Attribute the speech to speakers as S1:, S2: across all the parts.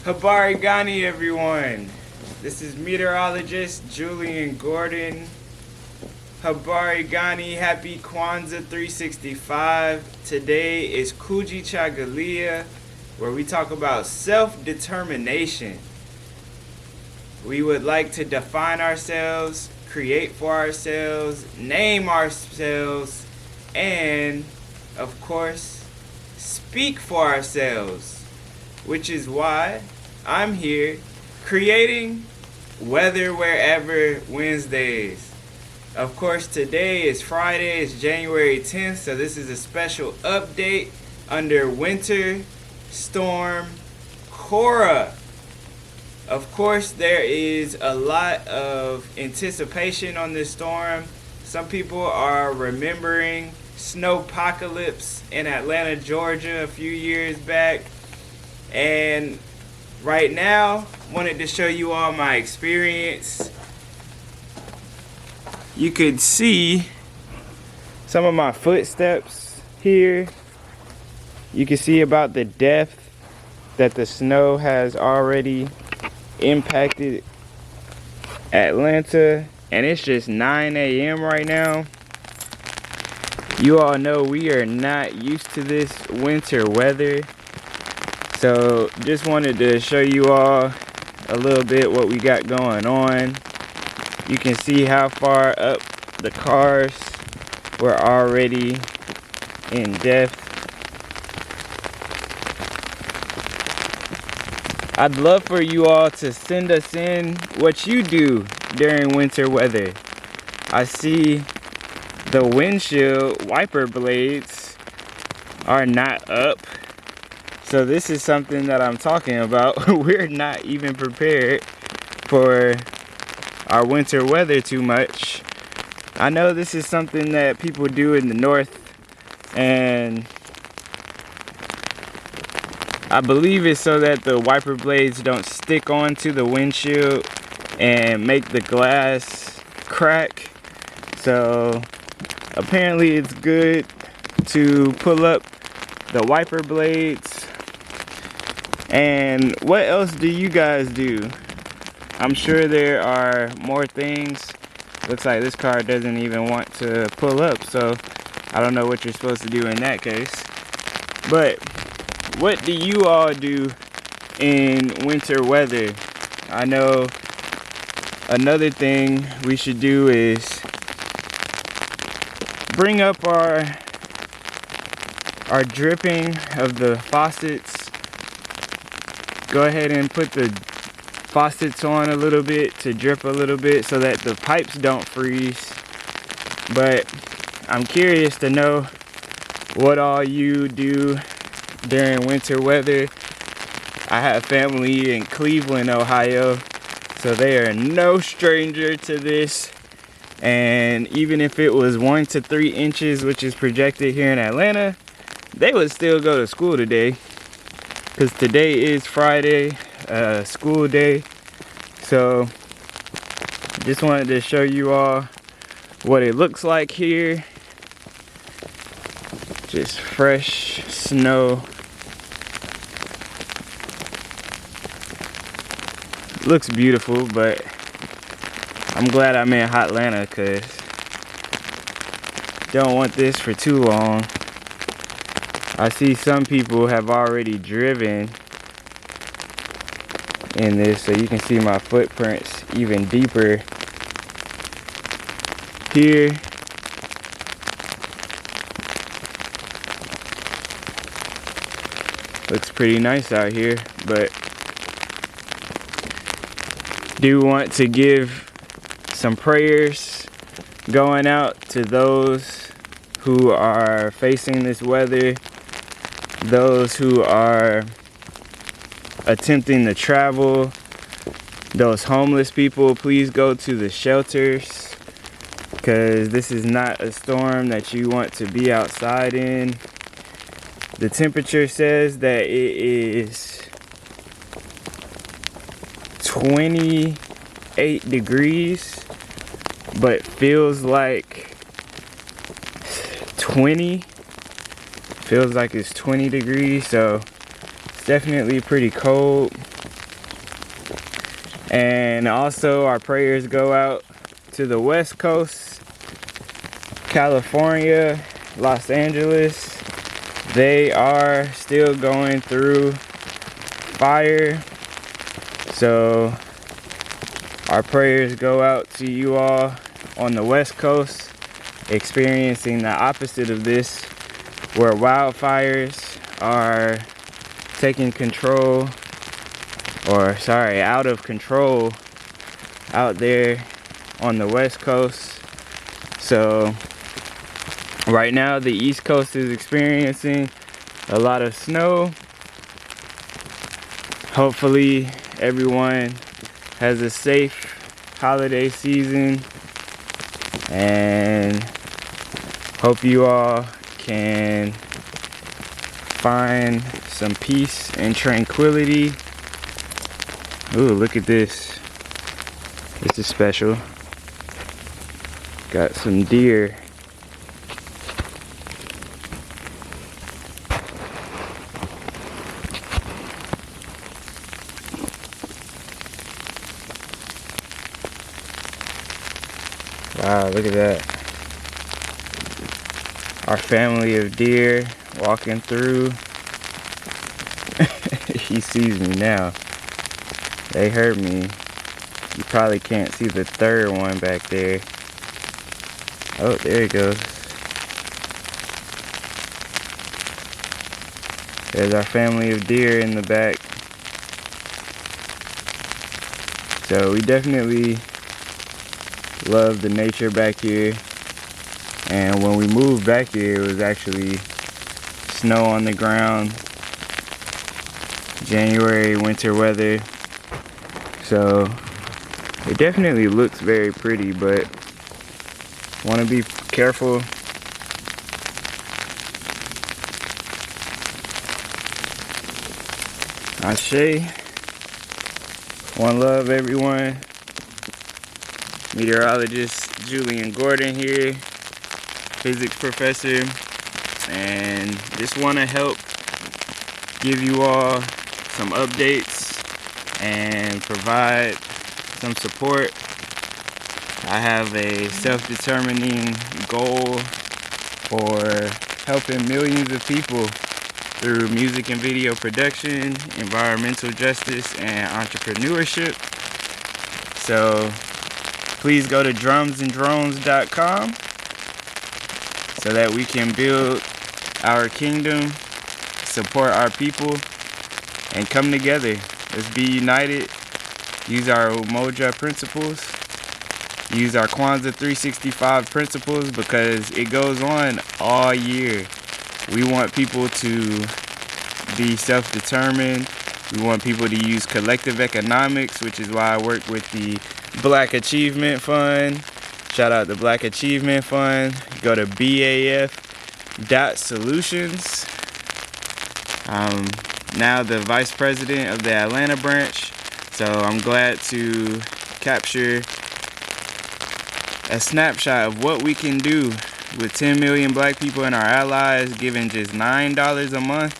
S1: Habari Gani, everyone. This is meteorologist Julian Gordon. Habari Gani, happy Kwanzaa 365. Today is Kuji Chagalia, where we talk about self-determination. We would like to define ourselves, create for ourselves, name ourselves, and, of course, speak for ourselves. Which is why I'm here creating Weather Wherever Wednesdays. Of course, today is Friday, it's January 10th, so this is a special update under Winter Storm Cora. Of course, there is a lot of anticipation on this storm. Some people are remembering snowpocalypse in Atlanta, Georgia a few years back. And right now, wanted to show you all my experience. You could see some of my footsteps here. You can see about the depth that the snow has already impacted Atlanta. And it's just 9 a.m. right now. You all know we are not used to this winter weather. So just wanted to show you all a little bit what we got going on. You can see how far up the cars were already in depth. I'd love for you all to send us in what you do during winter weather. I see the windshield wiper blades are not up. So this is something that I'm talking about. We're not even prepared for our winter weather too much. I know this is something that people do in the north, and I believe it's so that the wiper blades don't stick onto the windshield and make the glass crack. So apparently it's good to pull up the wiper blades. And what else do you guys do? I'm sure there are more things. Looks like this car doesn't even want to pull up, so I don't know what you're supposed to do in that case. But what do you all do in winter weather? I know another thing we should do is bring up our dripping of the faucets. Go ahead and put the faucets on a little bit to drip a little bit so that the pipes don't freeze. But I'm curious to know what all you do during winter weather. I have family in Cleveland, Ohio, so they are no stranger to this. And even if it was 1 to 3 inches, which is projected here in Atlanta, they would still go to school today. Because today is Friday, school day. So just wanted to show you all what it looks like here. Just fresh snow. Looks beautiful, but I'm glad I'm in Hotlanta because don't want this for too long. I see some people have already driven in this, so you can see my footprints even deeper here. Looks pretty nice out here, but do want to give some prayers going out to those who are facing this weather. Those who are attempting to travel, those homeless people, please go to the shelters because this is not a storm that you want to be outside in. The temperature says that it is 28 degrees, but feels like 20. Feels like it's 20 degrees, so it's definitely pretty cold. And also our prayers go out to the West Coast, California, Los Angeles. They are still going through fire. So our prayers go out to you all on the West Coast, experiencing the opposite of this, where wildfires are taking control, or sorry, out of control out there on the West Coast. So right now the East Coast is experiencing a lot of snow. Hopefully everyone has a safe holiday season, and hope you all can find some peace and tranquility. Ooh, look at this. This is special. Got some deer. Wow, look at that. Our family of deer walking through. He sees me now. They heard me. You probably can't see the third one back there. Oh, there it goes. There's our family of deer in the back. So we definitely love the nature back here. And when we moved back here, it was actually snow on the ground. January winter weather. So it definitely looks very pretty, but want to be careful. Ashe. One love, everyone. Meteorologist Julian Gordon here, physics professor, and just want to help give you all some updates and provide some support. I have a self-determining goal for helping millions of people through music and video production, environmental justice, and entrepreneurship. So please go to drumsanddrones.com so that we can build our kingdom, support our people, and come together. Let's be united. Use our Umoja principles. Use our Kwanzaa 365 principles, because it goes on all year. We want people to be self-determined. We want people to use collective economics, which is why I work with the Black Achievement Fund. Shout out the Black Achievement Fund. Go to baf.solutions. I'm now the vice president of the Atlanta branch, so I'm glad to capture a snapshot of what we can do with 10 million black people and our allies giving just $9 a month.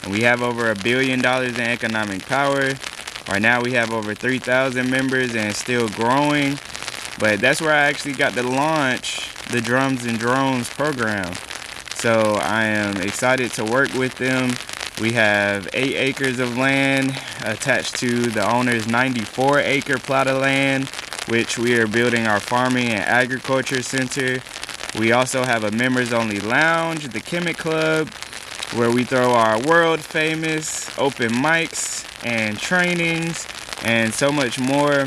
S1: And we have over $1 billion in economic power. Right now we have over 3,000 members and still growing. But that's where I actually got to launch the Drums and Drones program. So I am excited to work with them. We have 8 acres of land attached to the owner's 94-acre plot of land, which we are building our farming and agriculture center. We also have a members only lounge, the Chemic Club, where we throw our world famous open mics and trainings and so much more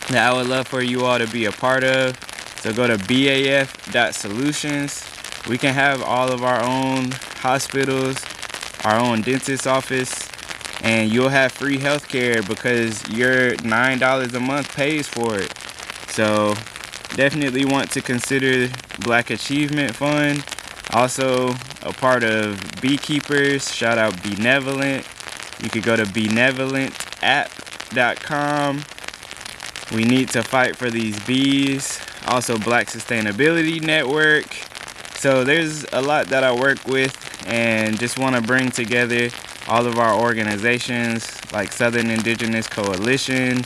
S1: that I would love for you all to be a part of. So go to baf.solutions. We can have all of our own hospitals, our own dentist office, and you'll have free healthcare because your $9 a month pays for it. So definitely want to consider Black Achievement Fund. Also a part of Beekeepers. Shout out Benevolent. You could go to benevolentapp.com. We need to fight for these bees. Also Black Sustainability Network. So there's a lot that I work with, and just want to bring together all of our organizations like Southern Indigenous Coalition,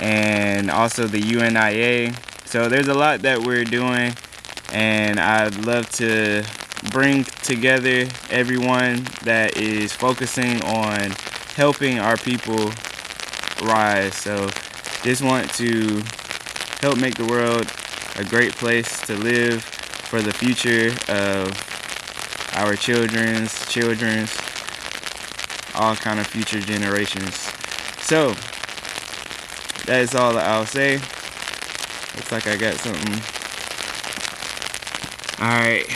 S1: and also the UNIA. So there's a lot that we're doing, and I'd love to bring together everyone that is focusing on helping our people rise. So just want to help make the world a great place to live for the future of our children's, all kind of future generations. So that is all that I'll say. Looks like I got something. Alright.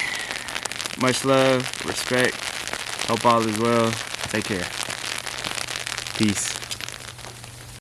S1: Much love, respect. Hope all is well. Take care. Peace.